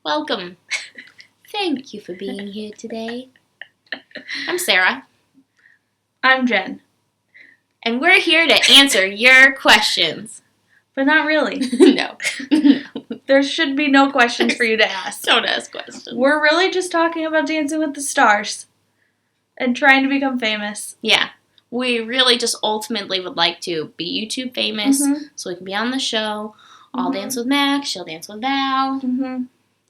Welcome. Thank you for being here today. I'm Sarah. I'm Jen. And we're here to answer your questions. But not really. No. There should be no questions for you to ask. Don't ask questions. We're really just talking about Dancing with the Stars and trying to become famous. Yeah. We really just ultimately would like to be YouTube famous so we can be on the show. I'll dance with Max, she'll dance with Val.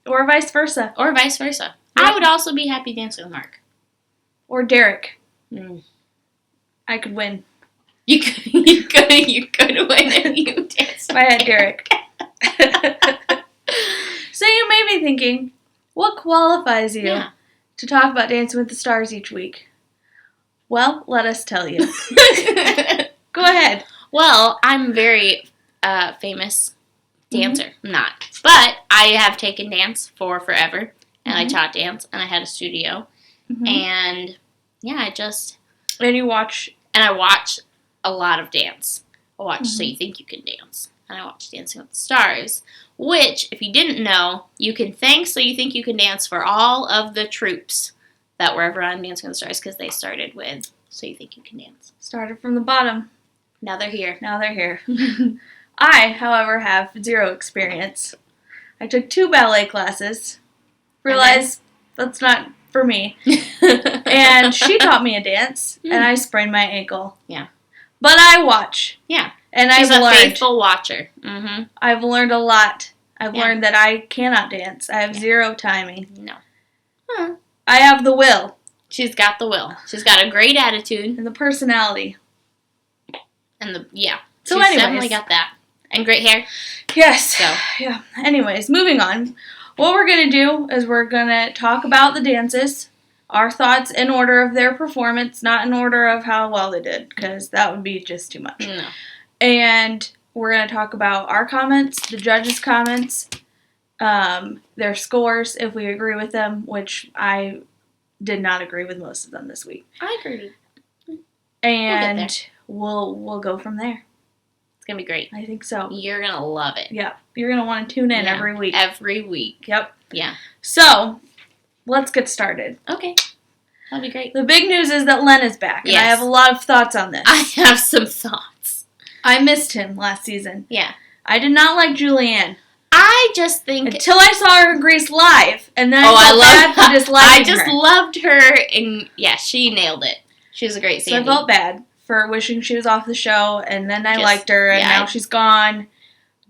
Or vice versa. Or vice versa. Yep. I would also be happy dancing with Mark. Or Derek. Mm. I could win. You could win if you danced. If I had Derek. So you may be thinking, what qualifies you to talk about Dancing with the Stars each week? Well, let us tell you. Go ahead. Well, I'm a very famous dancer. I'm not. But I have taken dance for forever. And I taught dance. And I had a studio. And, yeah, And you watch... And I watch a lot of dance. I watch So You Think You Can Dance. And I watch Dancing with the Stars. Which, if you didn't know, you can thank So You Think You Can Dance for all of the troops that were ever on Dancing with the Stars. Because they started with So You Think You Can Dance. Started from the bottom. Now they're here. I, however, have zero experience. I took 2 ballet classes. Realized that's not for me. And she taught me a dance, and I sprained my ankle. Yeah. But I watch. Yeah. And She's I've a learned. faithful watcher. I've learned a lot. I've learned that I cannot dance. I have zero timing. No. I have the will. She's got the will. She's got a great attitude. And the personality. And So she's anyways. definitely got that. And great hair. Yes. So. Yeah. Anyways, moving on. What we're going to do is we're going to talk about the dances, our thoughts in order of their performance, not in order of how well they did, because that would be just too much. No. And we're going to talk about our comments, the judges' comments, their scores, if we agree with them, which I did not agree with most of them this week. I agree. And we'll go from there. It's going to be great. I think so. You're going to love it. Yeah. You're going to want to tune in every week. Every week. Yep. Yeah. So, let's get started. Okay. That'll be great. The big news is that Len is back. And I have a lot of thoughts on this. I have some thoughts. I missed him last season. Yeah. I did not like Julianne. I just think... Until I saw her in Grease live. And then I felt bad for disliking I just loved her. And, yeah, she nailed it. She was a great Sandy. So I felt bad for wishing she was off the show, and then I liked her, and now she's gone.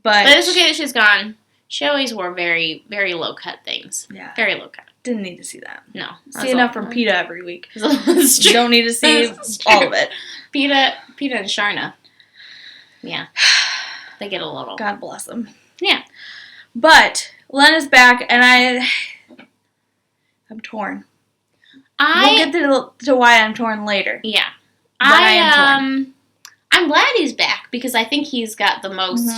But it's okay that she's gone. She always wore very, very low-cut things. Yeah. Very low-cut. Didn't need to see that. No. See enough from PETA every week. You don't need to see all of it. PETA and Sharna. Yeah. They get a little... God bless them. Yeah. But Len is back, and I'm torn. We'll get to why I'm torn later. Yeah. But I am torn. I'm glad he's back because I think he's got the most.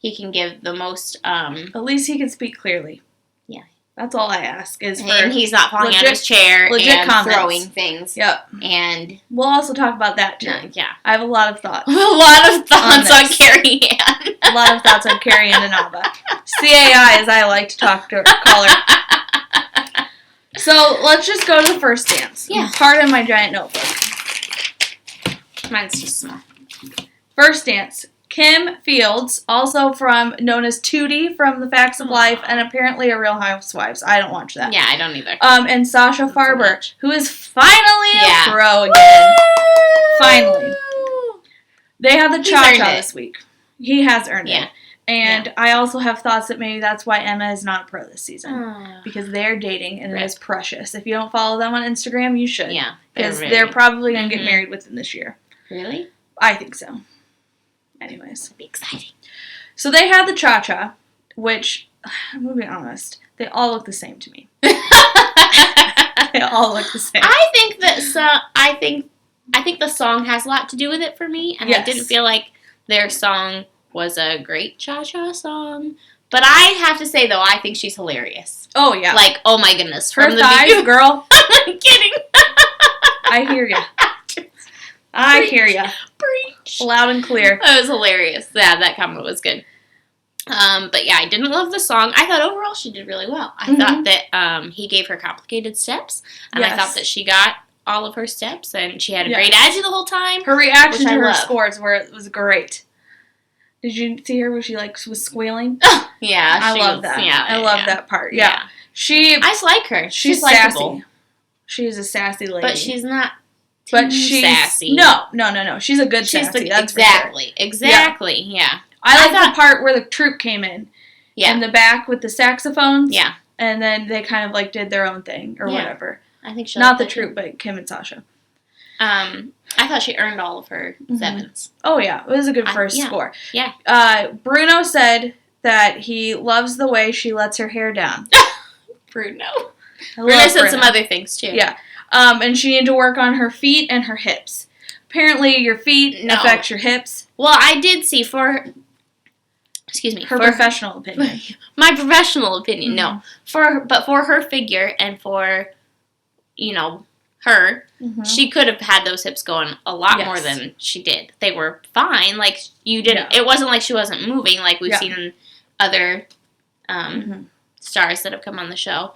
He can give the most. At least he can speak clearly. Yeah. That's all I ask is for. And he's not falling out of his chair and throwing things. Yep. And we'll also talk about that too. Yeah. I have a lot of thoughts. A lot of thoughts on Carrie Ann. A lot of thoughts on Carrie Ann Denaba. CAI, as I like to call her. So let's just go to the first dance. Yeah. Pardon my giant notebook. Mine's just small. First dance. Kim Fields, also known as Tootie from The Facts of Life, and apparently a Real Housewives. I don't watch that. Yeah, I don't either. And Sasha Farber, who is finally a pro again. Woo! Finally. They have the cha-cha this week. He has earned it. And I also have thoughts that maybe that's why Emma is not a pro this season. Because they're dating, and it is precious. If you don't follow them on Instagram, you should. Yeah. Because they're probably going to get married within this year. Really? I think so. Anyways. That'd be exciting. So they had the cha-cha, which, I'm going to be honest, they all look the same to me. They all look the same. I think that I think the song has a lot to do with it for me, and I didn't feel like their song was a great cha-cha song. But I have to say, though, I think she's hilarious. Oh, yeah. Like, oh my goodness. Her thighs, girl. I'm kidding. I hear ya. I hear ya. Preach. Loud and clear. That was hilarious. Yeah, that comment was good. But yeah, I didn't love the song. I thought overall she did really well. I thought that he gave her complicated steps, and I thought that she got all of her steps, and she had a great edge the whole time. Her reaction to her scores was great. Did you see her where she was squealing? Yeah, I love that. Yeah, I love that part. Yeah. I just like her. She's sassy. She is a sassy lady, but she's not. She's sassy. No. She's a good sassy. That's exactly. Yeah. I like the part where the troupe came in. Yeah. In the back with the saxophones. Yeah. And then they kind of did their own thing or whatever. I think she not the troupe, but Kim and Sasha. I thought she earned all of her sevens. Oh yeah, it was a good first score. Yeah. Bruno said that he loves the way she lets her hair down. Bruno said some other things too. Yeah. And she needed to work on her feet and her hips. Apparently, your feet affects your hips. Well, I did see her professional opinion. My professional opinion, no. But for her figure and for, her, she could have had those hips going a lot more than she did. They were fine. It wasn't like she wasn't moving like we've seen in other stars that have come on the show.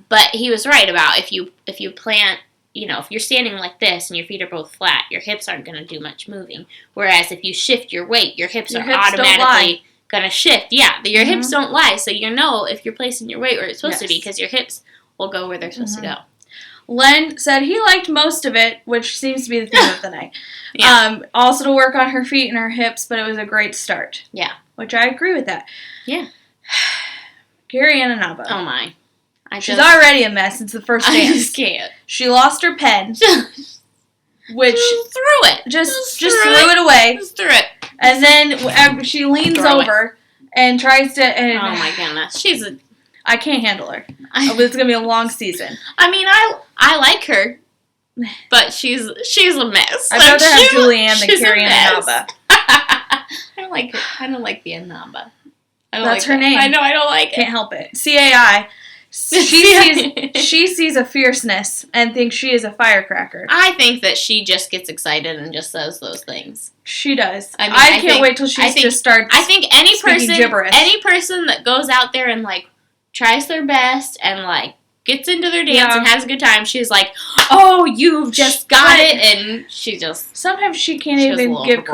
But he was right about if you plant, if you're standing like this and your feet are both flat, your hips aren't going to do much moving. Whereas if you shift your weight, your hips are automatically going to shift. Yeah, your hips don't lie. So if you're placing your weight where it's supposed to be because your hips will go where they're supposed to go. Len said he liked most of it, which seems to be the theme of the night. Also to work on her feet and her hips, but it was a great start. Yeah. Which I agree with that. Yeah. Gary Ananaba. Oh my. She's already a mess since the first dance. I just can't. She lost her pen. Which just threw it. Just threw it away. Just threw it. And then she leans over and tries to... oh my goodness. I can't handle her. It's going to be a long season. I mean, I like her, but she's a mess. I'd rather have Julianne than Carrie Ananaba. I don't like her. I don't like the Ananaba. That's her name. I know, I don't like it. Can't help it. CAI. She sees a fierceness and thinks she is a firecracker. I think that she just gets excited and just says those things. She does. I can't wait till she just starts. I think any gibberish. person that goes out there and tries their best and gets into their dance and has a good time, she's like, "Oh, you've just got it," and she just sometimes she can't even give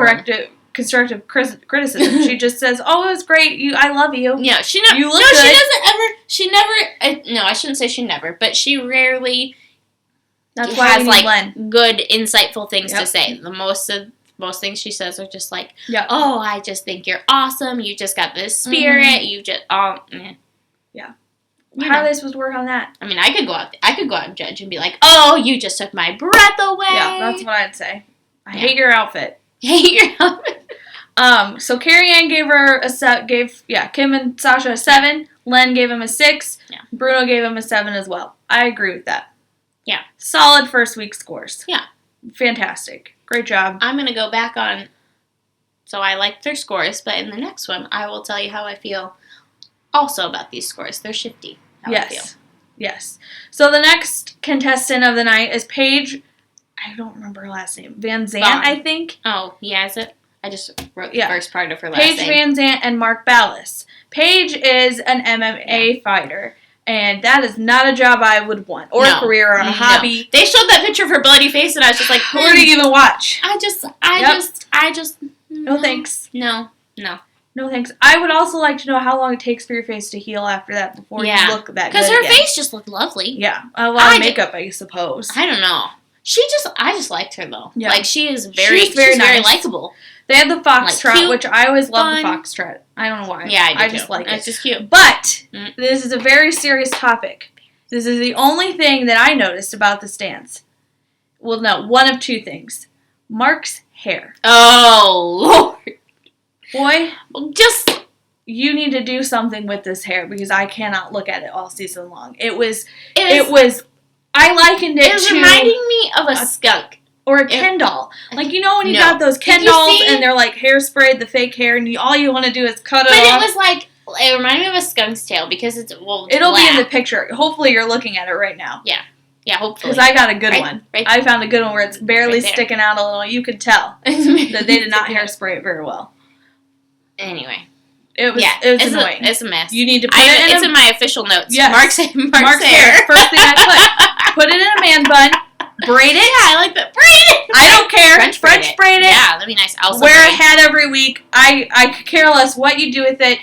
constructive criticism. She just says, "Oh, it was great. I love you." Yeah, you look good. She doesn't ever. She never. No, I shouldn't say she never, but she rarely. That's why has we need Len. Good, insightful things to say. The most things she says are just "Oh, I just think you're awesome. You just got this spirit. You just Yeah. How are they supposed to work on that? I mean, I could go out and judge and be like, "Oh, you just took my breath away." Yeah, that's what I'd say. I hate your outfit. Hate your outfit. So Carrie Ann gave Kim and Sasha a 7. Len gave him a 6. Yeah. Bruno gave him a 7 as well. I agree with that. Yeah. Solid first week scores. Yeah. Fantastic. Great job. I'm gonna go back on. So I liked their scores, but in the next one, I will tell you how I feel. Also about these scores, they're shifty. Yes. So the next contestant of the night is Paige. I don't remember her last name. VanZant, I think. Oh, yeah, is it? I just wrote the first part of her last name. Paige VanZant and Mark Ballas. Paige is an MMA fighter, and that is not a job I would want, or a career, or a hobby. They showed that picture of her bloody face, and I was just like, where do you even watch? I just. No thanks. No. No thanks. I would also like to know how long it takes for your face to heal after that before you look that good because her face just looked lovely. Yeah, a lot of makeup, I suppose. I don't know. I just liked her though. Yeah. she is she's very likable. They had the foxtrot, which I always love the foxtrot. I don't know why. Yeah, I just like it. It's just cute. But this is a very serious topic. This is the only thing that I noticed about this dance. Well, no, one of two things. Mark's hair. Oh, Lord. Boy, you need to do something with this hair because I cannot look at it all season long. It was I likened it to reminding me of a skunk. Or a Ken doll. When you got those Ken dolls and they're hairsprayed, the fake hair, and all you want to do is cut it off. But it reminded me of a skunk's tail because it'll black. Be in the picture. Hopefully you're looking at it right now. Yeah. Yeah, hopefully. Because I got a good one. I found a good one where it's barely sticking out a little. You could tell that they did not hairspray it very well. Anyway. It was annoying. It's a mess. You need to put it's in my official notes. Yes. Mark's hair. First thing I put it in a man bun, braid it. Yeah, I like that. Braid it. I don't care. French braid it. Yeah, that'd be nice. Also wear a hat every week. I could care less what you do with it.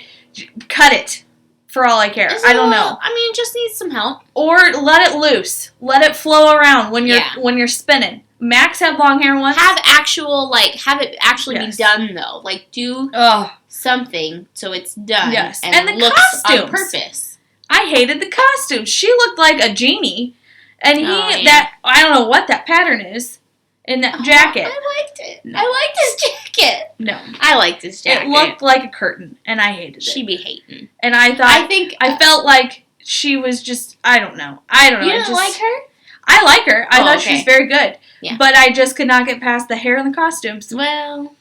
Cut it. For all I care. I don't know. I mean, it just needs some help. Or let it loose. Let it flow around when you're spinning. Max had long hair once. Have it actually be done though. Like do something so it's done. Yes. And the looks costumes. on purpose. I hated the costumes. She looked like a genie. And I don't know what that pattern is in that jacket. I liked it. No. I liked his jacket. No. I liked his jacket. It looked like a curtain, and I hated it. She be hating. And I felt like she was just, I don't know. You didn't like her? I like her. I thought she's very good. Yeah. But I just could not get past the hair and the costumes. Well.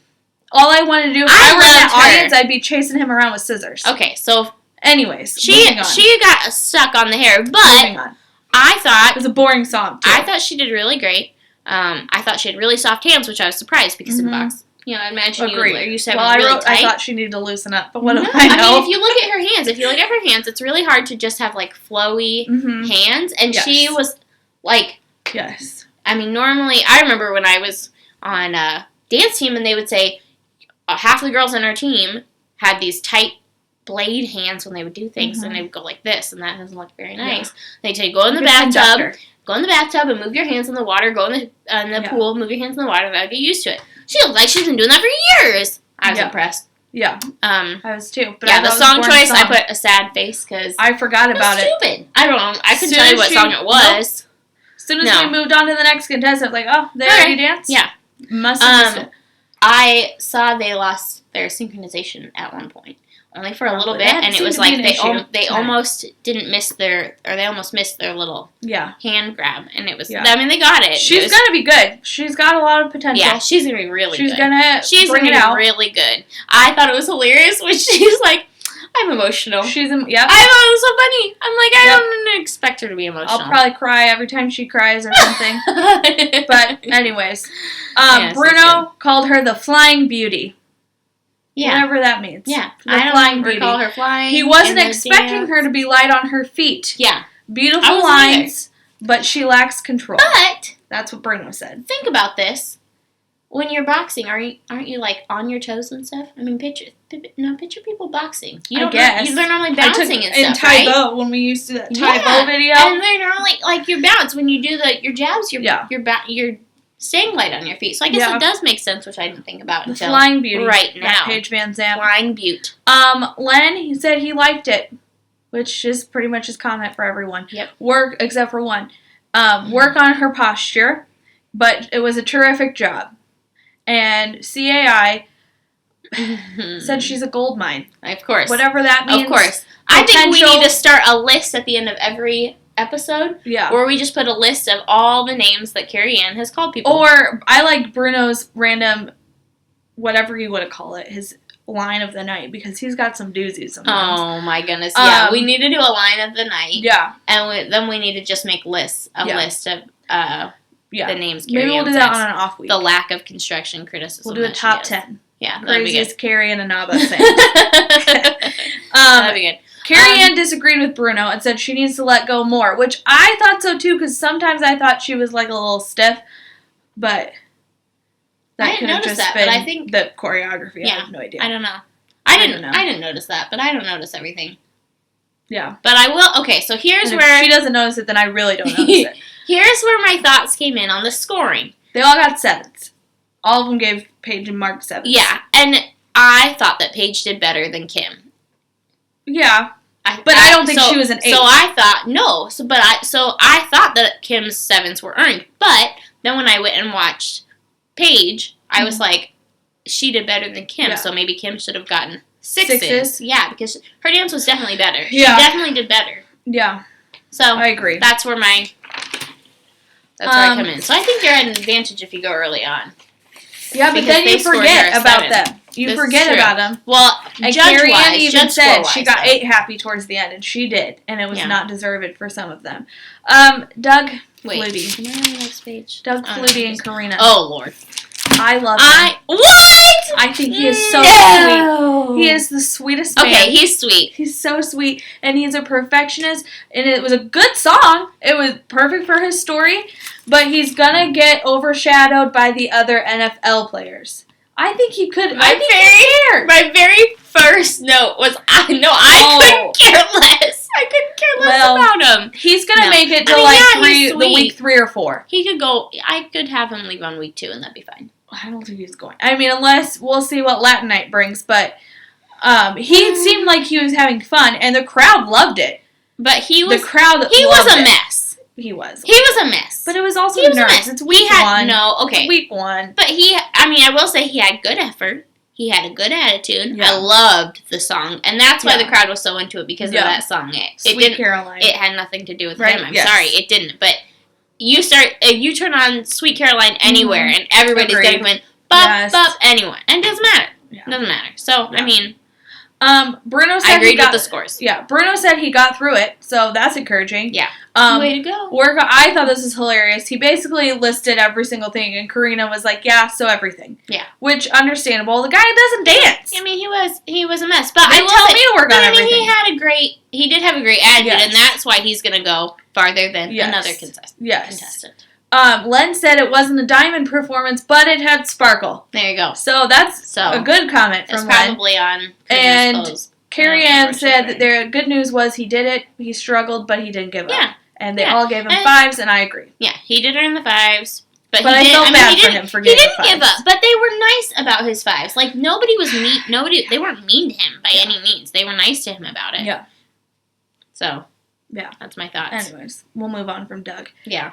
All I wanted to do, if I were in that audience, I'd be chasing him around with scissors. Okay, so. Anyways, she got stuck on the hair, but I thought. It was a boring song, too. I thought she did really great. I thought she had really soft hands, which I was surprised because in box. I imagine you used to have really tight. I thought she needed to loosen up, but what do I know? I mean, if you look at her hands, it's really hard to just have, like, flowy hands, and she was, like... Yes. I mean, normally, I remember when I was on a dance team, and they would say half the girls on our team had these tight blade hands when they would do things, and they would go like this, and that doesn't look very nice. They'd say, go in the bathtub and move your hands in the water, go in the pool, move your hands in the water, and that'll get used to it. She looks like she's been doing that for years. I was impressed. Yeah. I was too. But the song choice, I put a sad face because I forgot about it. Stupid. I don't know. I couldn't tell you what song it was. Nope. As soon as we moved on to the next contestant, I was like, oh, they already danced? Yeah. Must have missed it. I saw they lost their synchronization at one point. Only for a little bit, and it was like they almost missed their little hand grab, and it was. Yeah. I mean, they got it. She's gonna be good. She's got a lot of potential. Yeah, she's gonna be really good. She's gonna be really good. I thought it was hilarious when she's like, "I'm emotional." I thought it was so funny. I'm like, I don't expect her to be emotional. I'll probably cry every time she cries or something. But anyways, Bruno called her the Flying Beauty. Yeah. Whatever that means. Yeah. I don't recall her flying. He wasn't expecting her to be light on her feet. Yeah. Beautiful lines, but she lacks control. But that's what Bruno said. Think about this. When you're boxing, aren't you like on your toes and stuff? I mean, picture people boxing. I guess. They're normally bouncing and stuff, in Tai Bo, when we used to do that Tai Bo video. And they're normally, like, you bounce. When you do your jabs, you're staying light on your feet. So I guess it does make sense, which I didn't think about until Flying Beauty. Right now. Paige VanZant. Flying Beaut. Len, he said he liked it, which is pretty much his comment for everyone. Yep. Work, except for one. Work on her posture, but it was a terrific job. And CAI said she's a gold mine. Of course. Whatever that means. Of course. I think we need to start a list at the end of every episode. Yeah. Where we just put a list of all the names that Carrie Ann has called people. Or I like Bruno's random, whatever you want to call it, his line of the night, because he's got some doozies sometimes. Oh my goodness. Yeah. We need to do a line of the night. Yeah. And then we need to just make list of the names Carrie Maybe we'll Ann do that on an off week. The lack of construction criticism. We'll do a top 10. Yeah. Craziest Carrie and Anaba thing. That'd be good. Carrie Ann disagreed with Bruno and said she needs to let go more, which I thought so too, because sometimes I thought she was like a little stiff, but that could have just been I think the choreography. I have no idea. I don't know. I didn't notice that, but I don't notice everything. Yeah. But I will. Okay, so here's where if she doesn't notice it, then I really don't notice it. Here's where my thoughts came in on the scoring. They all got 7s. All of them gave Paige and Mark 7s. Yeah, and I thought that Paige did better than Kim. Yeah, but I don't think she was an 8. So I thought So I thought that Kim's 7s were earned. But then when I went and watched Paige, I was like, she did better than Kim. Yeah. So maybe Kim should have gotten 6s. Yeah, because her dance was definitely better. She definitely did better. Yeah. So I agree. That's where I come in. So I think you're at an advantage if you go early on. Yeah, but then you forget about them. You forget about them. Well, and Carrie Ann even said she got 8 happy towards the end, and she did, and it was not deserved for some of them. Doug Flutie. Am I on the next page? Doug Flutie and Karina. Oh, Lord. I love him. What? I think he is so sweet. He is the sweetest man. Okay, he's sweet. He's so sweet, and he's a perfectionist, and it was a good song. It was perfect for his story, but he's gonna get overshadowed by the other NFL players. I think he could. My very first note was, I couldn't care less. I couldn't care less about him. He's gonna make it to the week 3 or 4. He could go. I could have him leave on week 2, and that'd be fine. I don't think he's going. I mean, unless we'll see what Latin Night brings, but he seemed like he was having fun, and the crowd loved it. But he was a mess. He was a mess. But it was also nerves. It's week 1. It's week 1. But I will say he had good effort. He had a good attitude. Yeah. I loved the song, and that's why the crowd was so into it, because of that song. Sweet Caroline. It had nothing to do with him. I'm sorry, it didn't. But you turn on Sweet Caroline anywhere, and everybody's going to come in, bop, bop, anyone. And it doesn't matter. Yeah. It doesn't matter. So, I mean... Bruno said I agreed with the scores. Yeah, Bruno said he got through it, so that's encouraging. Yeah. Way to go. I thought this was hilarious. He basically listed every single thing, and Karina was like, yeah, so everything. Yeah. Which, understandable. The guy doesn't dance. I mean, he was a mess. But they tell me to work on everything. He did have a great attitude, and that's why he's going to go farther than another contestant. Contestant. Len said it wasn't a diamond performance, but it had sparkle. There you go. So that's a good comment from Len. It's probably on and Carrie Ann said that their good news was he did it. He struggled, but he didn't give up. And they all gave him 5s, and I agree. Yeah, he did earn the 5s. But I felt bad for him for giving the 5s. He didn't give up, but they were nice about his 5s. Like, nobody was mean. They weren't mean to him by any means. They were nice to him about it. Yeah. So... yeah, that's my thoughts. Anyways, we'll move on from Doug. Yeah.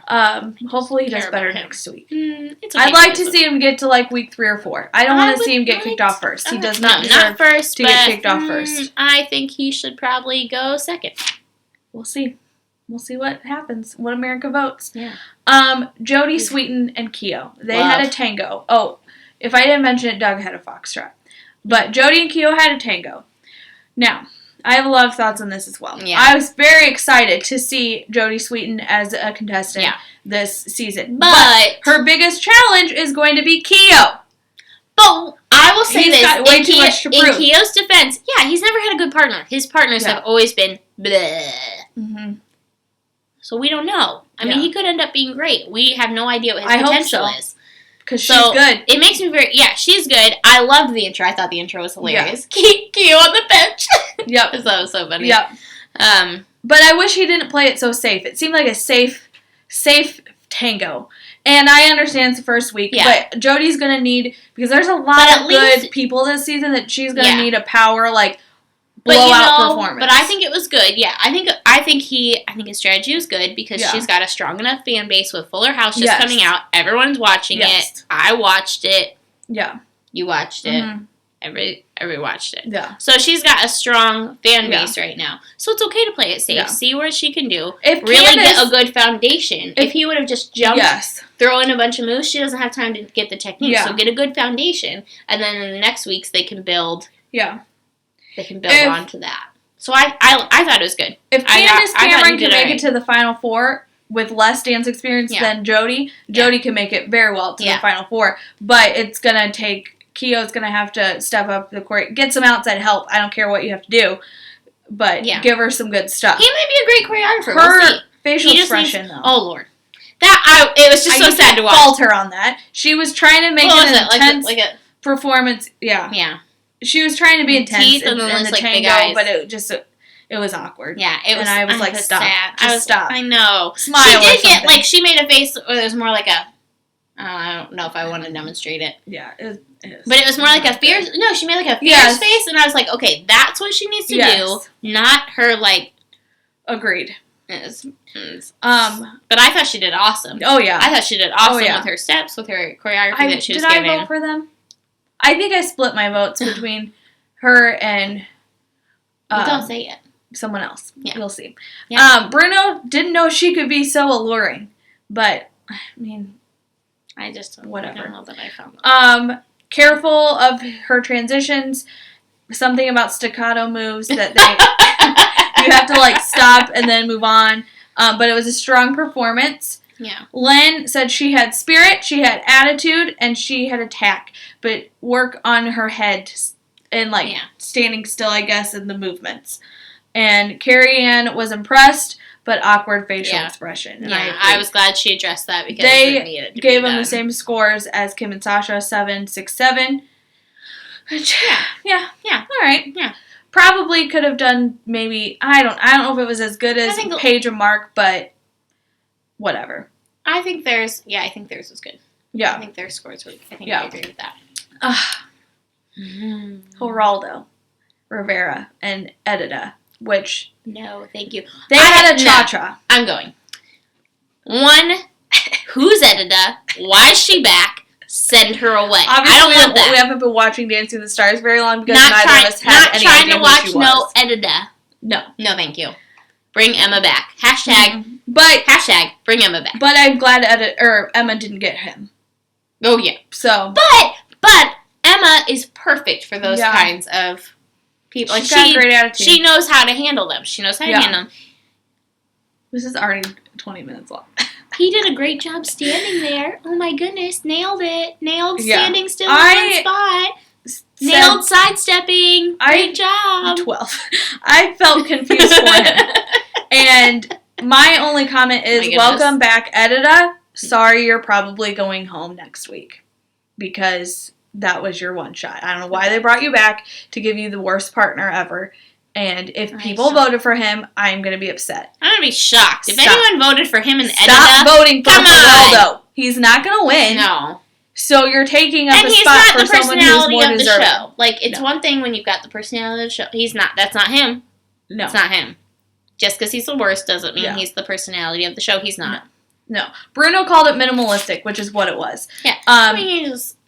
Hopefully he does better next week. It's okay. I'd like to see him get to week 3 or 4. I don't want to see him get kicked off first. He does not deserve to get kicked off first. I think he should probably go second. We'll see. We'll see what happens. What America votes. Yeah. Jodie Sweetin and Keo. They had a tango. Oh, if I didn't mention it, Doug had a foxtrot. But Jodie and Keo had a tango. Now, I have a lot of thoughts on this as well. Yeah. I was very excited to see Jodie Sweetin as a contestant this season. But her biggest challenge is going to be Keo. But I will say he's got way too much to prove. In Keo's defense, he's never had a good partner. His partners have always been bleh. Mm-hmm. So we don't know. I mean, he could end up being great. We have no idea what his potential is. Because she's good. It makes me she's good. I loved the intro. I thought the intro was hilarious. Keo on the bench. Yep. That was so funny. Yep. But I wish he didn't play it so safe. It seemed like a safe tango. And I understand it's the first week, but Jodie's going to need, because there's a lot of good people this season, that she's going to need a power, blowout performance. But I think it was good. Yeah, I think his strategy was good, because she's got a strong enough fan base with Fuller House just coming out. Everyone's watching it. I watched it. Yeah. You watched it. Mm-hmm. Every watched it. Yeah. So she's got a strong fan base right now. So it's okay to play it safe. Yeah. See what she can do. Get a good foundation. If he would have just jumped, throw in a bunch of moves, she doesn't have time to get the technique. Yeah. So get a good foundation, and then in the next weeks they can build. Yeah. They can build onto that. So I thought it was good. If Candace Cameron can make it to the Final Four with less dance experience than Jodie can make it very well to the Final Four. But it's going to take... Keo's going to have to step up the court. Get some outside help. I don't care what you have to do. But give her some good stuff. He might be a great choreographer. Her facial expression, though. Oh, Lord. It was just so sad to watch. I fault her on that. She was trying to make an intense performance. Yeah. Yeah. She was trying to be intense in the tango, but it was awkward. Yeah, it was. And I was like, stop. Sad. Stop. I know. Smile. She did get, she made a face where it was more like a, I don't know if I want to demonstrate it. Yeah, but it was more like a fierce, no, she made like a fierce face, and I was like, okay, that's what she needs to do, not her, Agreed. But I thought she did awesome. Oh, yeah. I thought she did awesome with her steps, with her choreography that she was giving. Did I vote for them? I think I split my votes between her and... don't say it. Someone else. Yeah. We'll see. Yeah. Bruno didn't know she could be so alluring, but, I mean... I just whatever. I don't know that I found that. Careful of her transitions. Something about staccato moves that they... you have to, stop and then move on. But it was a strong performance. Yeah. Len said she had spirit, she had attitude, and she had attack, but work on her head and, like, standing still, I guess, in the movements. And Carrie Ann was impressed, but awkward facial expression. And I was glad she addressed that because they it needed to gave be them done. the same scores as Kim and Sasha, 7, 6, 7. Which, yeah. All right. Yeah. Probably could have done maybe, I don't know if it was as good as Paige and Mark, but whatever. I think theirs was good. Yeah. I think their scores were, I agree with that. Geraldo Rivera and Edita, which... No, thank you. They had a cha-cha. I'm going. 1, who's Edita? Why is she back? Send her away. Obviously, I don't want that. We haven't been watching Dancing with the Stars very long because Not neither of us had any idea who she was. Not trying to watch no Edita. No. No, thank you. Bring Emma back. Hashtag bring Emma back. But I'm glad Emma didn't get him. Oh, yeah. So. But Emma is perfect for those kinds of people. She's got a great attitude. She knows how to handle them. She knows how to handle them. This is already 20 minutes long. He did a great job standing there. Oh my goodness, nailed it. Nailed standing still in one spot. Nailed sidestepping. Great job. 12. I felt confused for him. And my only comment is, welcome back, Edita. Sorry, you're probably going home next week. Because that was your one shot. I don't know why they brought you back to give you the worst partner ever. And if people voted for him, I'm going to be upset. I'm going to be shocked. If anyone voted for him and Edita... Stop voting for Geraldo. He's not going to win. No. So you're taking up a spot for someone who's more deserving. And he's not the personality of the show. Like, it's one thing when you've got the personality of the show. He's not. That's not him. No. It's not him. Just because he's the worst doesn't mean he's the personality of the show. He's not. No. Bruno called it minimalistic, which is what it was. Yeah.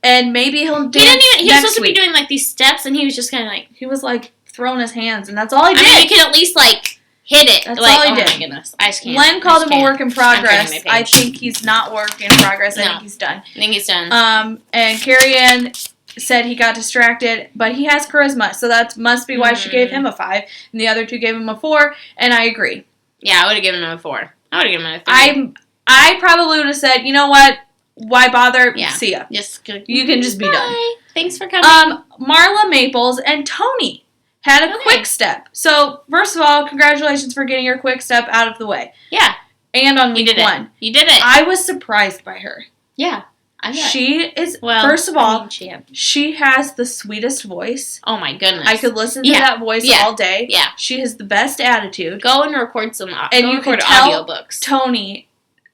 And maybe he'll do He was supposed to be doing, like, these steps, and he was just kind of like... He was, like... throwing his hands, and that's all he did. I mean, you can at least, like, hit it. That's like, all he did. Oh, my goodness. I just can't. Len called him a work in progress. I think he's not work in progress. I think he's done. I think he's done. And Carrie Ann said he got distracted, but he has charisma, so that must be why she gave him a 5, and the other two gave him a 4, and I agree. Yeah, I would have given him a 4. I would have given him a 3. I probably would have said, you know what? Why bother? Yeah. See ya. You can just be done. Thanks for coming. Marla Maples and Tony had a quick step. So, first of all, congratulations for getting your quick step out of the way. Yeah. And on week 1. You did it. I was surprised by her. Yeah. She is, first of all, she has the sweetest voice. Oh my goodness. I could listen to that voice all day. Yeah. She has the best attitude. Go and record some and you could tell audiobooks. Tony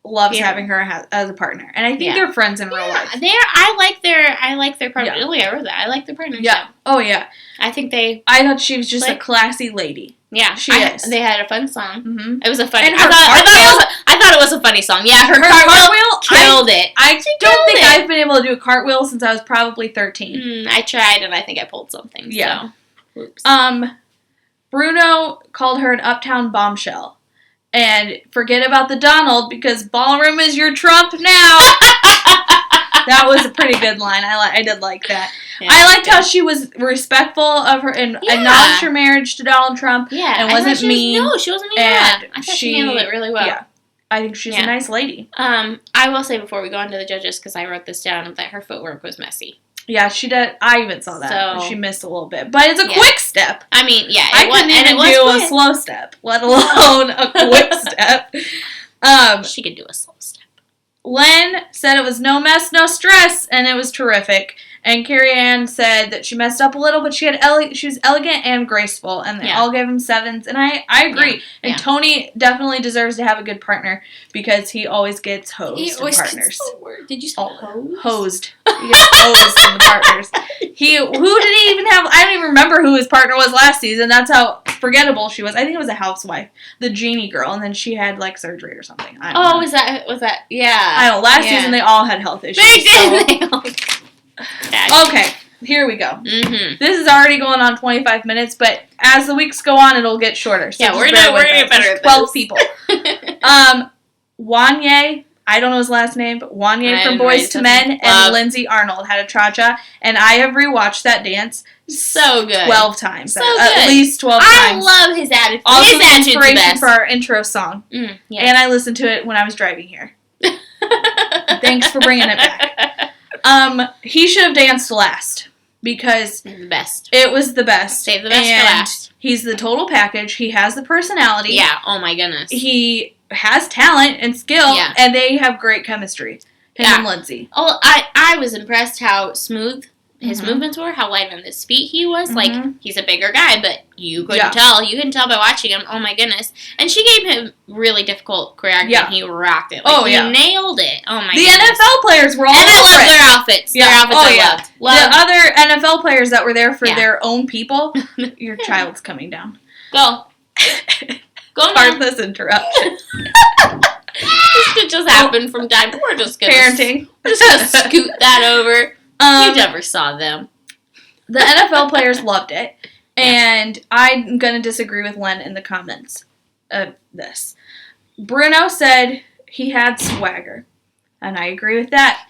loves having her as a partner. And I think they're friends in real life. I like their partner. Oh, yeah, I wrote that. I like their partnership. Yeah. Oh, yeah. I thought she was just a classy lady. Yeah. She is. They had a fun song. Mm-hmm. It was a funny... And I thought it was a funny song. Yeah, her cartwheel killed it. I don't think I've been able to do a cartwheel since I was probably 13. I tried, and I think I pulled something. Yeah. So. Oops. Bruno called her an uptown bombshell. And forget about the Donald, because ballroom is your trump now. That was a pretty good line. I did like that. Yeah, I liked how she was respectful of her and acknowledged her marriage to Donald Trump. Yeah, and wasn't mean. She wasn't mean. And I thought she handled it really well. Yeah, I think she's a nice lady. I will say before we go on to the judges, because I wrote this down, that her footwork was messy. Yeah, she did. I even saw that. So, she missed a little bit, but it's a quick step. I mean, yeah, I couldn't even do a slow step, let alone a quick step. She could do a slow step. Len said it was no mess, no stress, and it was terrific. And Carrie Ann said that she messed up a little, but she was elegant and graceful, and they all gave him 7s, and I agree. Yeah. And Tony definitely deserves to have a good partner because he always gets hosed in partners. Did you say hosed? Hosed. He gets hosed in the partners. Who did he even have? I don't even remember who his partner was last season. That's how forgettable she was. I think it was a housewife, the genie girl, and then she had like surgery or something. I don't know. Was that? Yeah. I don't know. Last season they all had health issues. They did. Okay, here we go. Mm-hmm. This is already going on 25 minutes, but as the weeks go on, it'll get shorter. So we're gonna get better at 12 people. Wanya, I don't know his last name, but Wanya from Boys to Men and Lindsay Arnold had a cha-cha, and I have rewatched that dance so good 12 times. So good. At least 12 times. I love his attitude. Also his attitude's inspiration the best. for our intro song. Yes. And I listened to it when I was driving here. Thanks for bringing it back. He should have danced last because the best. It was the best. Save the best for last. He's the total package. He has the personality. Yeah. Oh my goodness. He has talent and skill, and they have great chemistry. Him and Lindsay. Oh, I was impressed how smooth his movements were, how light on his feet he was. Like, he's a bigger guy, but you couldn't tell. You couldn't tell by watching him. Oh, my goodness. And she gave him really difficult choreography, and he rocked it. Like, he nailed it. Oh, my goodness. The NFL players were all over it. And I love their outfits. Their outfits I loved. The other NFL players that were there for their own people, your child's coming down. Go. Go now. Heartless interruption. This could just happen from time. We're just going parenting. We're just going to scoot that over. You never saw them. The NFL players loved it. And I'm going to disagree with Len in the comments of this. Bruno said he had swagger. And I agree with that.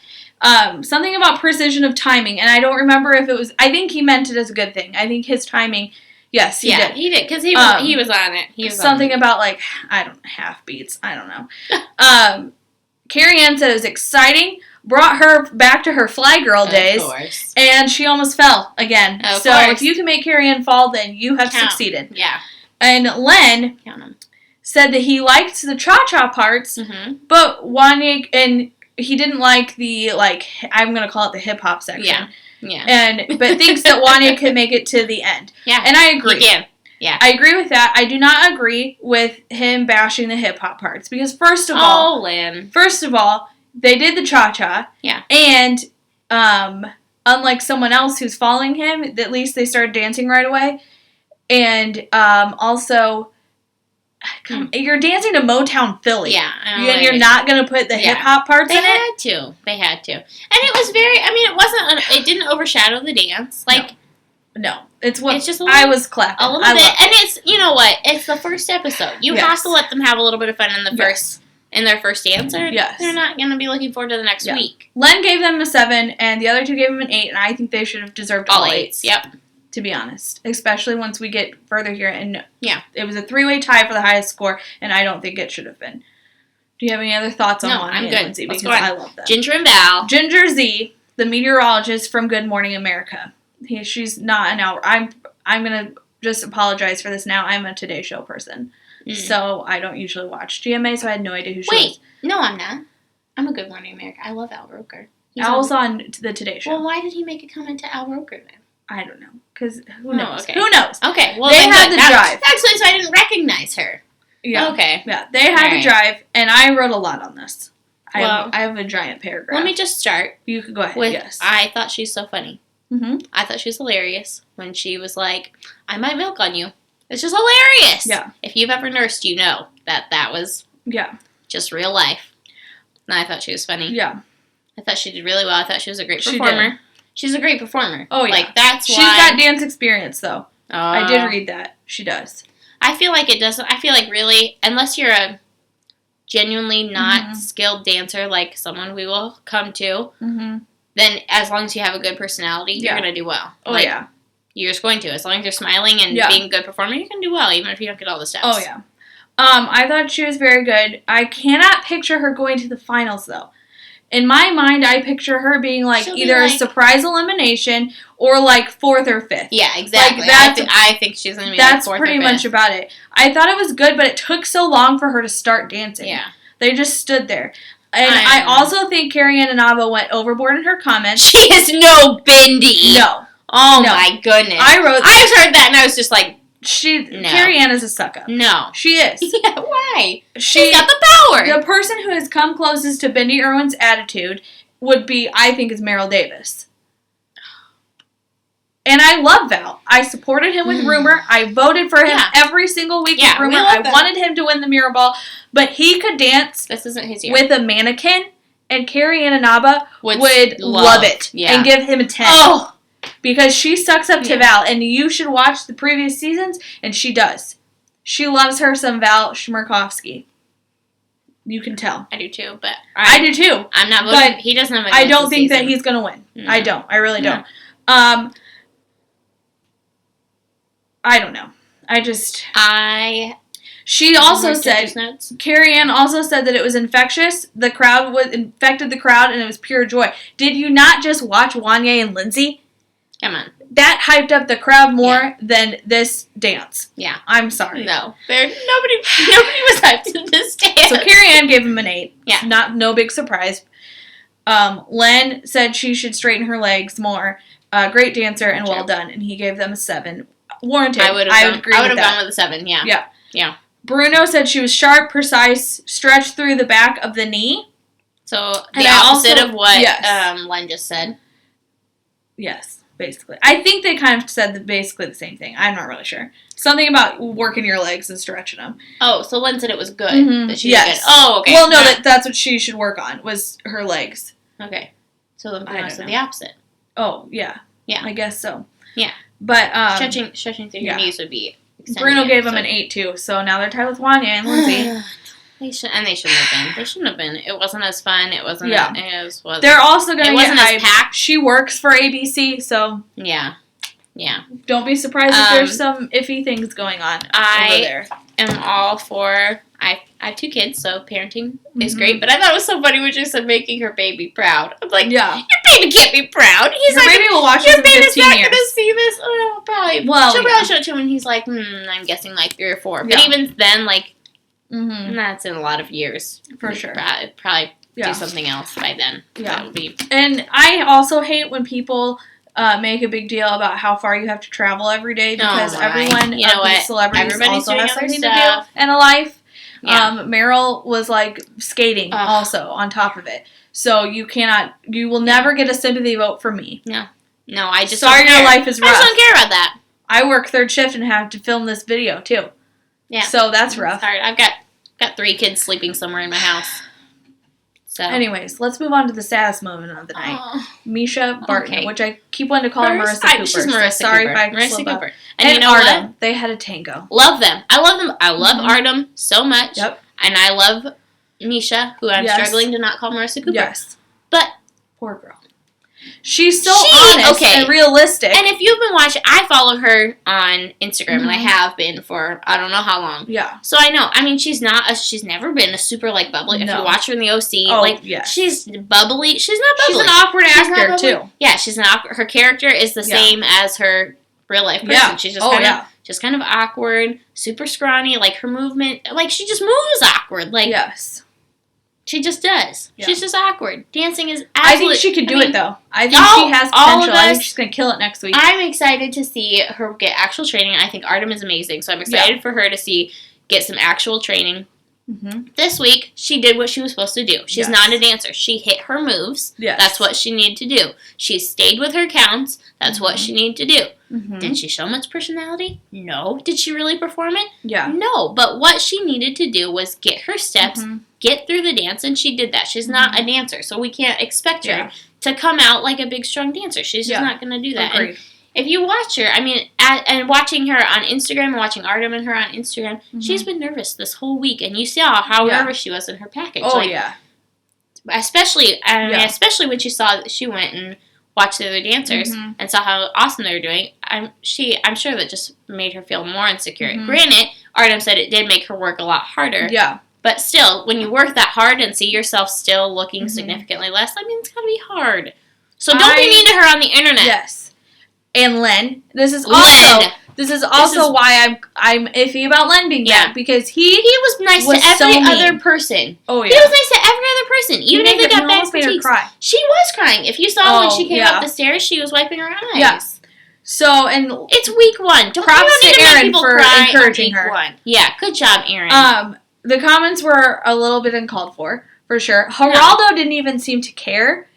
Something about precision of timing. And I don't remember if it was... I think he meant it as a good thing. I think his timing... Yes, he did. He did, because he was on it. He was something about, like, I don't know, half beats. I don't know. Carrie Ann said it was exciting, brought her back to her Fly Girl days, and she almost fell again. Of course. If you can make Carrie Ann fall, then you have succeeded. Yeah. And Len said that he liked the cha-cha parts, but Wanya, and he didn't like the, like, I'm going to call it the hip-hop section. Yeah. Yeah. But thinks that Wanya could make it to the end. Yeah. And I agree. He can. Yeah. I agree with that. I do not agree with him bashing the hip hop parts because first of all, they did the cha-cha. Yeah. And unlike someone else who's following him, at least they started dancing right away. And also you're dancing to Motown Philly. Yeah. And you're not going to put the hip-hop parts in it? They had to. And it was very, I mean, it didn't overshadow the dance. Like, no. It's just I was clapping. A little bit. And it's, you know what? It's the first episode. You have to let them have a little bit of fun in their first dance, or they're not going to be looking forward to the next week. Len gave them a 7, and the other two gave them an 8, and I think they should have deserved all 8s. Yep. To be honest, especially once we get further here, and it was a 3-way tie for the highest score, and I don't think it should have been. Do you have any other thoughts on Wanya I'm and good. Lindsay? Because I love them. Ginger and Val. Ginger Z, the meteorologist from Good Morning America. She's not an hour. I'm gonna just apologize for this now. I'm a Today Show person, so I don't usually watch GMA, so I had no idea who she was. Wait, no, I'm not. I'm a Good Morning America. I love Al Roker. Al's on the Today Show. Well, why did he make a comment to Al Roker then? I don't know, because who knows? Okay. Who knows? Okay, well, they had the drive. Actually, so I didn't recognize her. Yeah. Okay. Yeah, they had the drive, and I wrote a lot on this. I have a giant paragraph. Let me just start. You could go ahead. Yes. I thought she's so funny. Mm-hmm. I thought she was hilarious when she was like, I might milk on you. It's just hilarious. Yeah. If you've ever nursed, you know that was just real life. And I thought she was funny. Yeah. I thought she did really well. I thought she was a great performer. She's a great performer. Oh, yeah. Like, that's why. She's got dance experience, though. I did read that. She does. I feel like it doesn't. I feel like really, unless you're a genuinely not skilled dancer, like someone we will come to, then as long as you have a good personality, you're going to do well. Oh, yeah. You're just going to. As long as you're smiling and being a good performer, you can do well, even if you don't get all the steps. Oh, yeah. I thought she was very good. I cannot picture her going to the finals, though. In my mind, I picture her being like either a surprise elimination or like 4th or 5th. Yeah, exactly. Like I think she's going to be like 4th or 5th. That's pretty much about it. I thought it was good, but it took so long for her to start dancing. Yeah. They just stood there. And I also think Carrie Ann Inaba went overboard in her comments. She is no Bindi. No. Oh, my goodness. I heard that and I was just like, Carrie Ann is a suck-up. No. She is. Yeah, why? She's got the power. The person who has come closest to Bindi Irwin's attitude would be, I think, is Meryl Davis. And I love Val. I supported him with Rumor. I voted for him every single week with Rumor. I wanted him to win the Mirror Ball. But he could dance this isn't his year. With a mannequin, and Carrie Ann Inaba would love it and give him a 10. Oh! Because she sucks up to Val, and you should watch the previous seasons, and she does. She loves her some Val Schmerkovsky. You can tell. I do too, but... I do too. I'm not voting. But he doesn't have a I don't think that he's going to win. No. I don't. I really don't. I don't know. She also More said, Duchess notes? Carrie Ann also said that it was infectious. The crowd infected the crowd, and it was pure joy. Did you not just watch Wanya and Lindsay? Come on. That hyped up the crowd more than this dance. Yeah. I'm sorry. No. Nobody was hyped in this dance. So Carrie Ann gave him an 8. Yeah. No big surprise. Len said she should straighten her legs more. Great dancer and well done. And he gave them a 7. Warranted. I would have gone with a 7, yeah. Yeah. Yeah. Bruno said she was sharp, precise, stretched through the back of the knee. So the opposite of what Len just said. Yes, basically. I think they kind of said basically the same thing. I'm not really sure. Something about working your legs and stretching them. Oh, so Len said it was good. That she did good. Oh, okay. Well, no, that's what she should work on, was her legs. Okay. So then Bruno said the opposite. Oh, yeah. Yeah. I guess so. Yeah. But, stretching through your knees would be extended. Bruno gave him an 8, too, so now they're tied with Wanya and Lindsay. They shouldn't have been. They shouldn't have been. It wasn't as fun. It wasn't. Yeah. They're also going to get hyped. as packed. She works for ABC, so. Yeah. Yeah. Don't be surprised if there's some iffy things going on over there. I am all for. I have 2 kids, so parenting is great. But I thought it was so funny when she said making her baby proud. I'm like, your baby can't be proud. He's your baby will watch this in 15 years. Your baby's not going to see this. Oh, probably. Well, she'll probably show it to him, and he's like, I'm guessing like 3 or 4. But even then, like, that's in a lot of years. For sure. Probably do something else by then. Yeah. That would be. And I also hate when people make a big deal about how far you have to travel every day, because everyone, these celebrities also has something to do in a life. Yeah. Meryl was like skating also on top of it. So you will never get a sympathy vote from me. No, I just sorry your life is rough. I just don't care about that. I work 3rd shift and have to film this video too. Yeah. So that's rough. It's hard. I've got 3 kids sleeping somewhere in my house. So, anyways, let's move on to the saddest moment of the night. Mischa Barton, which I keep wanting to call her Marissa Cooper. She's Marissa Sorry Cooper. if I Marissa slip Cooper. Up. And you know Artem, what? they had a tango. Love them. I love them. I love Artem so much. Yep. And I love Mischa, who I'm struggling to not call Marissa Cooper. Yes. But poor girl. She's so honest and realistic. And if you've been watching, I follow her on Instagram, and I have been for I don't know how long. Yeah. So I know. I mean, she's never been a super like bubbly. No. If you watch her in the OC, she's bubbly. She's not bubbly. She's an awkward actor too. Yeah, she's an awkward. Her character is the same as her real life person. Yeah. She's just kind of awkward, super scrawny. Like her movement, like she just moves awkward. Like she just does. Yeah. She's just awkward. Dancing is absolutely... I think she could do it, though. I think she has potential. I think she's going to kill it next week. I'm excited to see her get actual training. I think Artem is amazing, so I'm excited for her to get some actual training. This week, she did what she was supposed to do. She's not a dancer. She hit her moves. Yes. That's what she needed to do. She stayed with her counts. That's what she needed to do. Didn't she show much personality? No. Did she really perform it? Yeah. No. But what she needed to do was get her steps, get through the dance, and she did that. She's not a dancer, so we can't expect her to come out like a big, strong dancer. She's just not going to do that. And if you watch her, I mean, and watching her on Instagram and watching Artem and her on Instagram, she's been nervous this whole week, and you saw how nervous she was in her package. Oh, yeah. Especially when she saw that she went and watched the other dancers and saw how awesome they were doing. I'm sure that just made her feel more insecure. Granted, Artem said it did make her work a lot harder. Yeah. But still, when you work that hard and see yourself still looking significantly less, I mean, it's gotta be hard. So don't be mean to her on the internet. Yes. And Len, this is also why I'm iffy about Len being back, because he was nice to every other person. Oh yeah, he was nice to every other person, even if they got back critiques. She was crying. If you saw when she came up the stairs, she was wiping her eyes. Yes. So it's week 1. Props to Erin for encouraging her. Yeah, good job, Erin. The comments were a little bit uncalled for sure. Geraldo didn't even seem to care.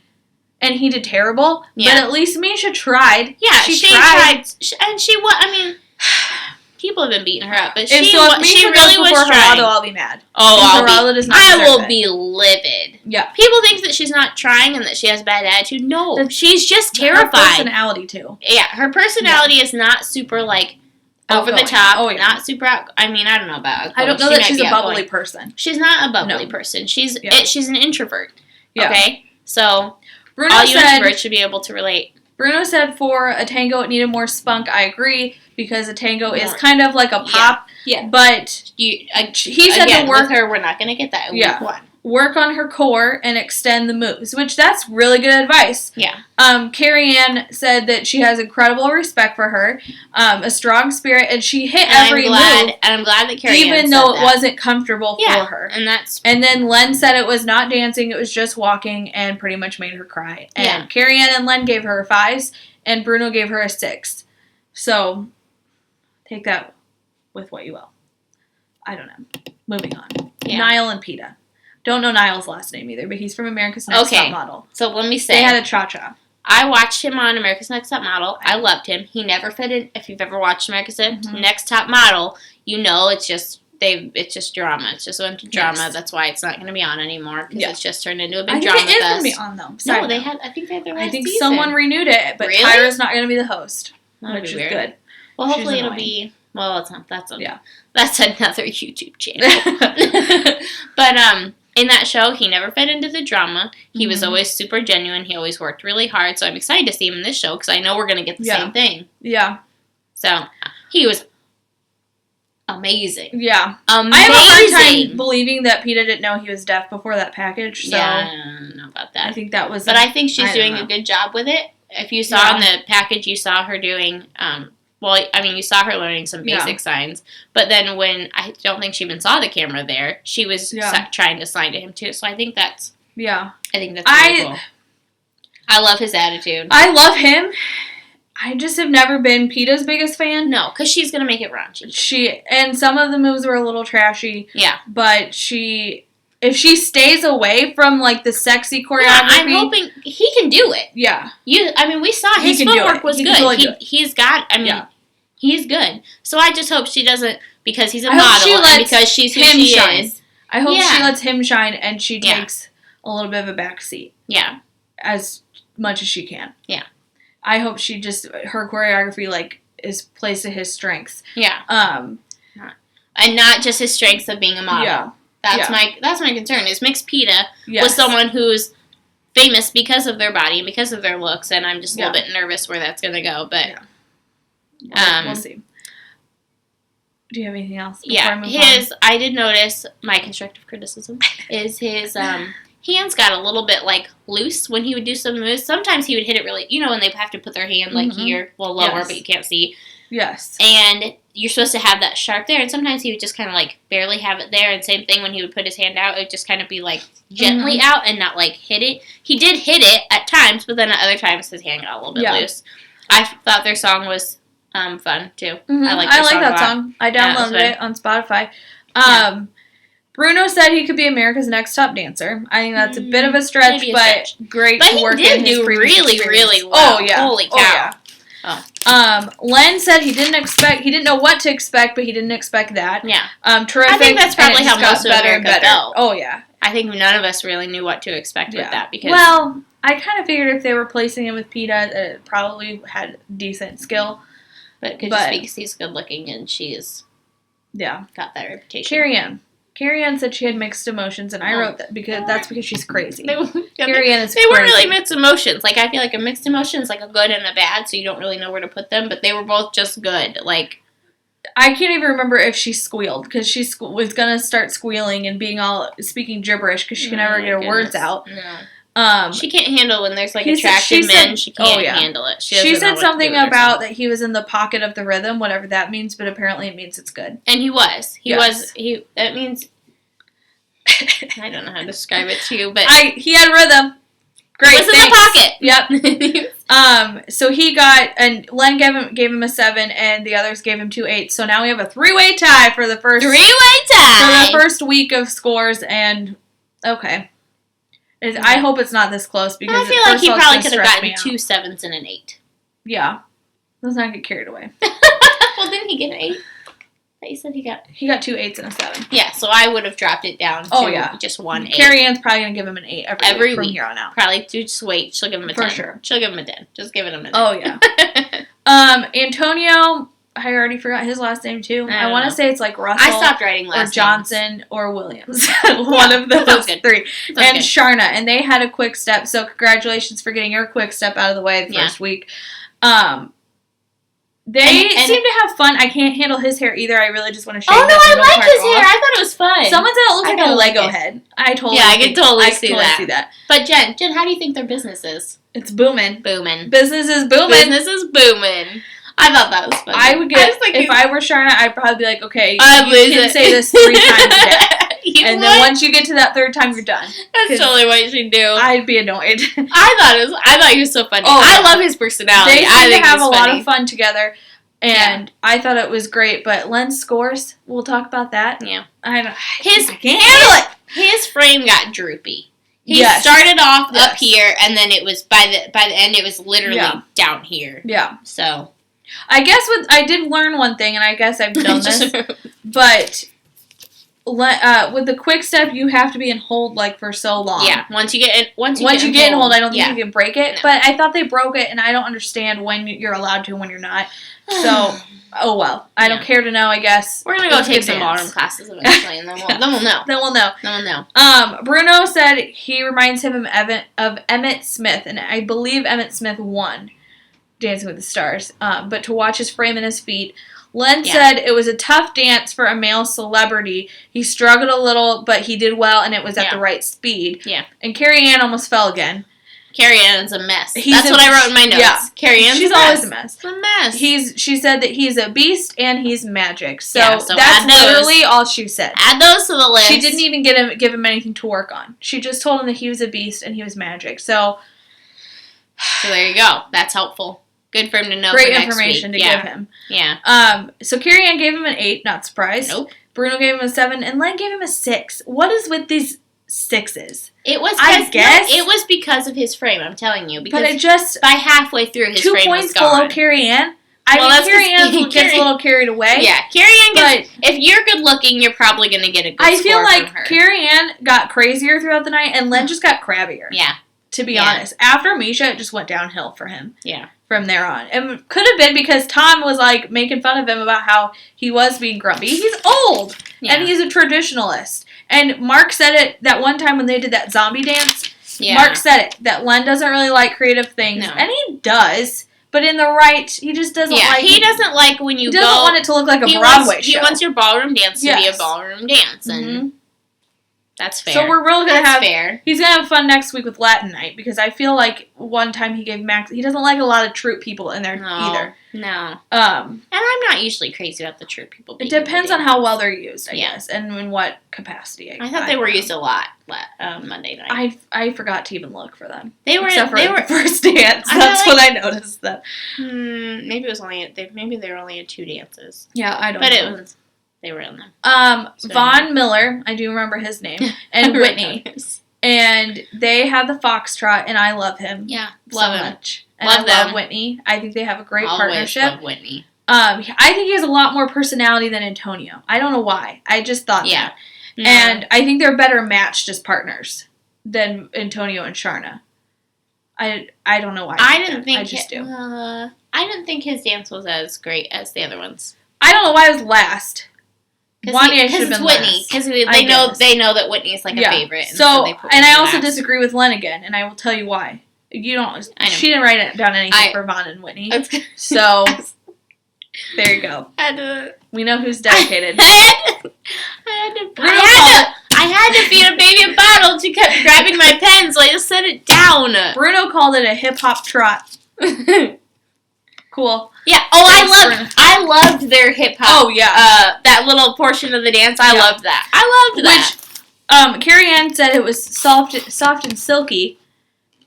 And he did terrible, but at least Mischa tried. Yeah, she tried. And I mean, people have been beating her up, but she really was trying. Geraldo, I'll be mad. Oh, I will be livid. Yeah. People think that she's not trying and that she has bad attitude. No, she's just terrified. Her personality, too. Yeah, her personality is not super, like, over the top. Oh, yeah. Not super I mean, I don't know about I don't know that she's a bubbly person. She's not a bubbly person. She's an introvert. Yeah. Okay? So... all you introverts should be able to relate. Bruno said for a tango it needed more spunk. I agree. because a tango is kind of like a pop. Yeah. But he said to work with her, we're not going to get that in week 1. Work on her core and extend the moves, which that's really good advice. Yeah. Carrie Ann said that she has incredible respect for her, a strong spirit, and she hit every move. And I'm glad that Carrie Ann even though it wasn't comfortable for her. And then Len said it was not dancing, it was just walking, and pretty much made her cry. And Carrie Ann and Len gave her 5s, and Bruno gave her a 6. So, take that with what you will. I don't know. Moving on. Yeah. Nyle and Peta. Don't know Niall's last name either, but he's from America's Next Top Model. So let me say. They had a cha-cha. I watched him on America's Next Top Model. I loved him. He never fit in. If you've ever watched America's Next Top Model, you know it's just drama. It's just a bunch of drama. Yes. That's why it's not going to be on anymore, because it's just turned into a big drama fest. I think it is going to be on, though. No, I think they had their last season. Someone renewed it, but really? Tyra's not going to be the host, which is good. Well, hopefully it'll be... Well, it's not. That's another YouTube channel. But in that show, he never fit into the drama. He was always super genuine. He always worked really hard. So I'm excited to see him in this show, because I know we're going to get the same thing. Yeah. So he was amazing. Yeah. Amazing. I have a hard time believing that Peta didn't know he was deaf before that package. So yeah, I don't know about that. I think that was... But I think she's doing a good job with it. If you saw in the package, you saw her doing... you saw her learning some basic signs, but then when I don't think she even saw the camera there, she was trying to sign to him too. So I think that's really cool. I love his attitude. I love him. I just have never been Peta's biggest fan. No, because she's gonna make it raunchy. And some of the moves were a little trashy. Yeah, but if she stays away from, like, the sexy choreography... Yeah, I'm hoping he can do it. Yeah. We saw his footwork was good. Totally he's good. So I just hope she doesn't, because he's a model and because she's who she is. I hope she lets him shine and she takes a little bit of a back seat. Yeah. As much as she can. Yeah. I hope she her choreography, like, is plays to his strengths. Yeah. And not just his strengths of being a model. Yeah. That's my concern, is mix Peta with someone who's famous because of their body and because of their looks, and I'm just a little bit nervous where that's going to go, but we'll see. Do you have anything else? I did notice, my constructive criticism is his hands got a little bit, like, loose when he would do some moves. Sometimes he would hit it really, when they have to put their hand, like, here, lower, but you can't see. Yes. And you're supposed to have that sharp there, and sometimes he would just kind of, like, barely have it there, and same thing when he would put his hand out, it would just kind of be, like, gently out and not, like, hit it. He did hit it at times, but then at other times his hand got a little bit loose. I thought their song was fun, too. I like that song. I downloaded it on Spotify. Bruno said he could be America's Next Top Dancer. I think that's a bit of a stretch, but great to work in his previous experience. Really well. Oh, yeah. Holy cow. Oh, yeah. Len said he didn't know what to expect, but he didn't expect that. Yeah. Terrific. I think that's probably how most of America felt. Oh, yeah. I think none of us really knew what to expect with that. Because I kind of figured if they were placing him with Peta, it probably had decent skill. But it could just be because he's good looking and she's got that reputation. Carrie Ann said she had mixed emotions, and I wrote that because she's crazy. Carrie Ann is crazy. They weren't really mixed emotions. Like, I feel like a mixed emotion is like a good and a bad, so you don't really know where to put them, but they were both just good. Like, I can't even remember if she squealed, because she was going to start squealing and speaking gibberish, because she can never get her words out. No. She can't handle when there's, like, attractive men. She can't handle it. She said something about that he was in the pocket of the rhythm, whatever that means, but apparently it means it's good. And he was. That means... I don't know how to describe it to you, but... he had rhythm. Great, he was in the pocket. Yep. So he got... And Len gave him a 7, and the others gave him 2 8s. So now we have a 3-way tie for the first... 3-way tie! For the first week of scores, and... Okay. I hope it's not this close, because I feel like he probably could have gotten 2 7s and an 8. Yeah. Let's not get carried away. Well, didn't he get an 8? You said he got 2 8s and a 7. Yeah, so I would have dropped it down to just 1 8. Carrie Ann's probably going to give him an 8 every week from here on out. Probably just wait. She'll give him a 10. For sure. She'll give him a 10. Just give it him a 10. Oh, yeah. Antonio, I already forgot his last name, too. I want to say it's like Russell. I stopped writing last names. Or Johnson or Williams. One of those 3. And Sharna. And they had a quick step. So congratulations for getting your quick step out of the way the first week. They seem to have fun. I can't handle his hair either. I really just want to shave Oh, no, that I middle like part his hair. off. I thought it was fun. Someone said it looks like a Lego like head. I totally I can totally see that. But Jen, how do you think their business is? It's booming. Booming. Business is booming. Business is booming. I thought that was funny. I would get, if I were Sharna, I'd probably be like, okay, you can say this 3 times a day. And then once you get to that 3rd time, you're done. That's totally what you should do. I'd be annoyed. I thought he was so funny. Oh, I love his personality. They seem to have a lot of fun together. And I thought it was great. But Len's scores, we'll talk about that. Yeah. I can't handle it. His frame got droopy. He started off up here, and then it was by the end, it was literally down here. Yeah. So, I guess I did learn one thing, and I guess I've done this, but with the quick step, you have to be in hold like for so long. Yeah. Once you get in hold, I don't think you can break it. No. But I thought they broke it, and I don't understand when you're allowed to and when you're not. So, oh well. I don't care to know, I guess. We're going to go take some ballroom classes eventually, and then we'll know. Then we'll know. Bruno said he reminds him of Emmett Smith, and I believe Emmett Smith won Dancing with the Stars. But to watch his frame and his feet, Len said it was a tough dance for a male celebrity. He struggled a little, but he did well, and it was at the right speed. Yeah. And Carrie Ann almost fell again. Carrie Ann's a mess. That's what I wrote in my notes. Yeah. Carrie Ann's always a mess. She's a mess. She said that he's a beast and he's magic. So that's literally all she said. Add those to the list. She didn't even give him anything to work on. She just told him that he was a beast and he was magic. So there you go. That's helpful. Good for him to know. Great information to give him. Yeah. So Carrie Ann gave him an 8, not surprised. Nope. Bruno gave him a 7, and Len gave him a 6. What is with these 6s? It was. It was because of his frame. I'm telling you. Because but it just by halfway through his 2 frame points was gone. below Carrie Ann. Carrie Ann gets a little carried away. Yeah, Carrie Ann gets. If you're good looking, you're probably going to get a good score from her. I feel like Carrie Ann got crazier throughout the night, and Len just got crabbier. Yeah. To be honest, after Mischa, it just went downhill for him. Yeah. From there on. And could have been because Tom was like making fun of him about how he was being grumpy. He's old and he's a traditionalist. And Mark said it that one time when they did that zombie dance. Yeah. Mark said it that Len doesn't really like creative things. No. And he does. But in the right, he just doesn't like he doesn't like when you he doesn't want it to look like a Broadway show. He wants your ballroom dance to be a ballroom dance. And that's fair. So we're really gonna fair. He's gonna have fun next week with Latin night because I feel like one time he gave Max. He doesn't like a lot of troupe people in there either. No. And I'm not usually crazy about the troupe people. It depends on how well they're used, I guess, and in what capacity. I thought they were used a lot Monday night. I forgot to even look for them. They were the first dance. That's when I noticed them. Maybe it was only maybe they were only at 2 dances. Yeah, I don't know. But it was. They were in them. Von Miller, I do remember his name, and Whitney. And they have the Foxtrot, and I love him. Yeah, love him. Much. And I love Whitney. I think they have a great partnership. Love Whitney. I think he has a lot more personality than Antonio. I don't know why. I just thought that. No. And I think they're better matched as partners than Antonio and Sharna. I don't know why. I just do. I didn't think his dance was as great as the other ones. I don't know why it was last. Wanya should have been Whitney, because they know that Whitney is like a favorite. And so and I also disagree with Len again, and I will tell you why. You don't. She didn't write down anything for Von and Whitney. So there you go. We know who's dedicated. I had to feed a baby a bottle. She kept grabbing my pen, so I just set it down. Bruno called it a hip hop trot. Cool. Yeah. Oh, I loved their hip hop. Oh yeah. That little portion of the dance, I loved that. I loved that. Which, Carrie Ann said it was soft and silky,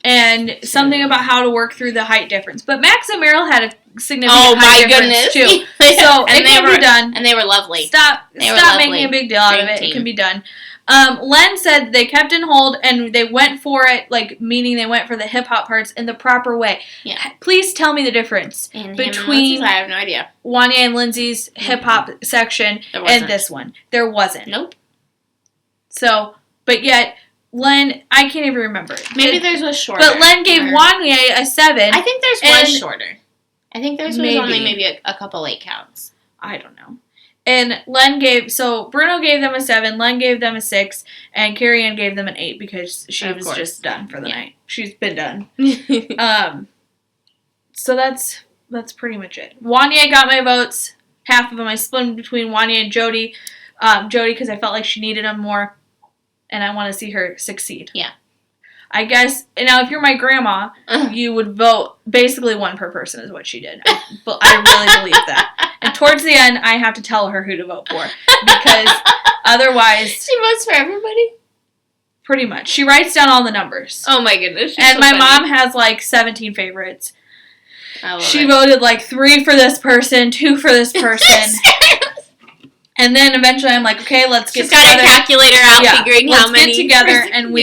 and something about how to work through the height difference. But Max and Meryl had a significant height difference too. So it can be done, and they were lovely. Stop making a big deal out of it. It can be done. Len said they kept in hold and they went for it, like, meaning they went for the hip-hop parts in the proper way. Yeah. Please tell me the difference between I have no idea. Wanya and Lindsay's hip-hop section and this one. There wasn't. Nope. So, but yet, Len, I can't even remember. Maybe theirs was shorter. But Len gave Wanya a 7. I think theirs was shorter. I think theirs was only maybe a couple 8 counts. I don't know. And Bruno gave them a 7, Len gave them a 6, and Carrie Ann gave them an 8 because she was just done for the night. She's been done. So that's that's pretty much it. Wanya got my votes. Half of them I split them between Wanya and Jodie. Jodie because I felt like she needed them more, and I want to see her succeed. Yeah. I guess, now if you're my grandma, you would vote basically one per person is what she did. But I really believe that. And towards the end, I have to tell her who to vote for. Because otherwise... She votes for everybody? Pretty much. She writes down all the numbers. Oh my goodness. And so my funny. mom has like 17 favorites. She it. voted like 3 for this person, 2 for this person. And then eventually I'm like, okay, let's get together. She's got a calculator out figuring how many. Let's get together and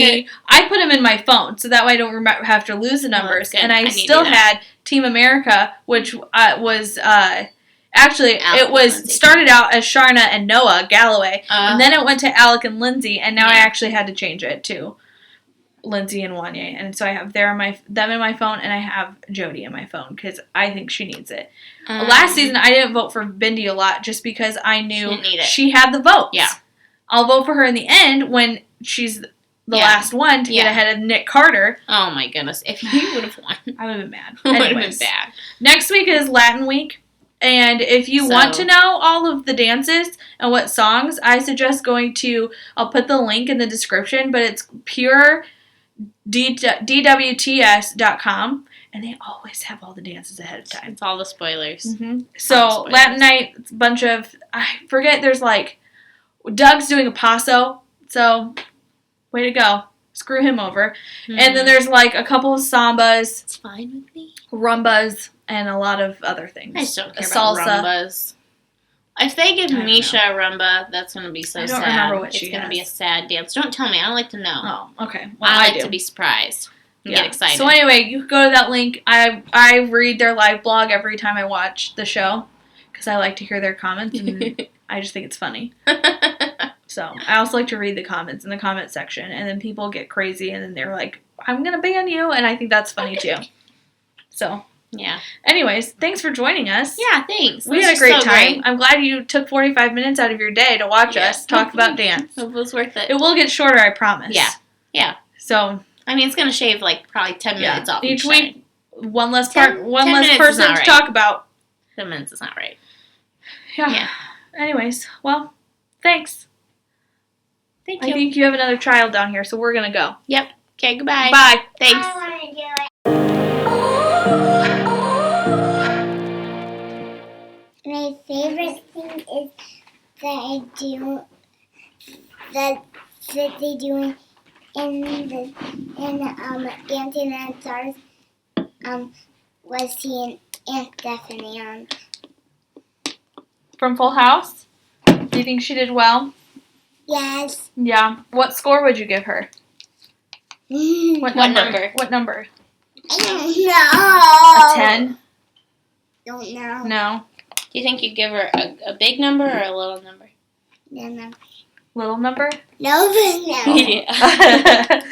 I put them in my phone so that way I don't have to lose the numbers. And I still had Team America, which was actually it was started out as Sharna and Noah Galloway, and then it went to Alec and Lindsay, and now I actually had to change it to Lindsay and Wanya, and so I have them in my phone, and I have Jodie in my phone because I think she needs it. Last season, I didn't vote for Bindi a lot just because I knew she had the votes. Yeah, I'll vote for her in the end when she's the last one to get ahead of Nick Carter. Oh my goodness! If you would have won, I would have been mad. It would have been bad. Next week is Latin week. And if you want to know all of the dances and what songs, I suggest going to, I'll put the link in the description, but it's pure DWTS.com, and they always have all the dances ahead of time. It's all the spoilers. Mm-hmm. So, Latin night, it's a bunch of, I forget, there's like, Doug's doing a paso, so, way to go. Screw him over. Mm-hmm. And then there's like a couple of sambas. It's fine with me. Rumbas, and a lot of other things. I just don't care about rumbas. If they give Mischa a rumba, that's going to be so sad. I don't remember what she It's going to be a sad dance. Don't tell me. I don't like to know. Oh, okay. Well, I like to be surprised and get excited. So anyway, you can go to that link. I read their live blog every time I watch the show because I like to hear their comments, and I just think it's funny. So I also like to read the comments in the comment section, and then people get crazy, and then they're like, I'm going to ban you, and I think that's funny too. So, yeah. Anyways, thanks for joining us. Yeah, thanks. We had a great time. I'm glad you took 45 minutes out of your day to watch us talk about dance. It was worth it. It will get shorter, I promise. Yeah. Yeah. So, I mean, it's going to shave like probably 10 minutes off each week. One less person to talk about. 10 minutes is not right. Yeah. Anyways, well, thanks. Thank you. I think you have another child down here, so we're going to go. Yep. Okay, goodbye. Bye. Thanks. I want to do it. My favorite thing is that they do in Dancing and the Stars was seeing Aunt Stephanie on. From Full House? Do you think she did well? Yes. Yeah. What score would you give her? What number? What number? I don't know. A 10? Don't know. No. Do you think you'd give her a big number or a little number? No. Little number? No. Yeah.